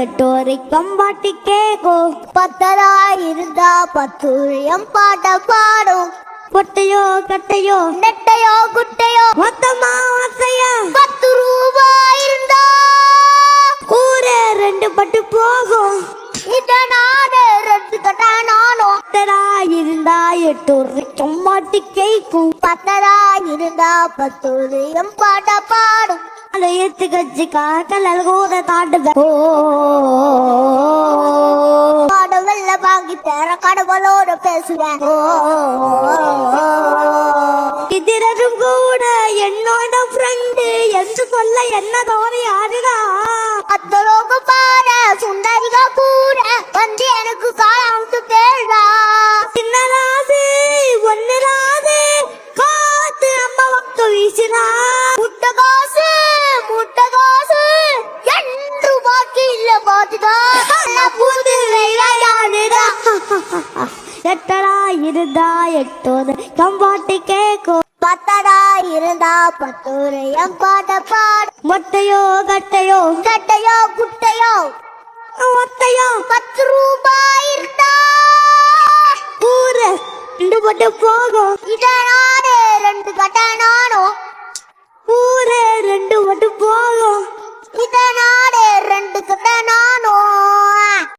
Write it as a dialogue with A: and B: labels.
A: எட்டு வரைக்கும் பாட்டு கேக்கும்.
B: பத்தரா இருந்தா பத்துரியம் பாட்ட பாடும்.
A: பொட்டையோ கட்டையோ
B: நெட்டையோ குட்டையோ
A: மொத்தமா வசையா
B: 10 ரூபாய் இருந்தா
A: ஊரே 2 பட்டு போகும்.
B: இதனால 2 கட்டா நானும்.
A: பத்தரா இருந்தா எட்டு வரைக்கும் பாட்டு கேக்கும்.
B: பத்தரா இருந்தா பத்துரியம் பாட்ட பாடும்.
A: அதை எடுத்து கட்சி காக்கல் கூட தாண்டுவேன்.
B: கடவுள்ல வாங்கி தர கடவுளோட பேசுவேன்.
A: இதரும் கூட என்னோட ஃப்ரெண்டு என்று சொல்ல என்ன தோணி யாருடா.
B: அத்தலோக பாட சுந்தரிகா கூட வந்து எனக்கு காலாமுத்து பேரா.
A: சின்னராது ஒன்னுராது காத்து அம்மா வக்க வீசினா.
B: முட்டகாசு முட்டகாசு என்று பாக்கி இல்ல பாத்துதான்
A: புது யாருடா. எட்டரா இருந்தா எட்டோது கம்பாட்டு கேக்கும்.
B: பத்தடா இருந்தா பத்துரியம் பாட்ட பாடு.
A: மொட்டையோ கட்டையோ
B: கட்டையோ குட்டையோ
A: ஒத்தையோ
B: 10 ரூபாய் இருந்தா
A: ஊரே 2 பட்டு போகும்.
B: இதனால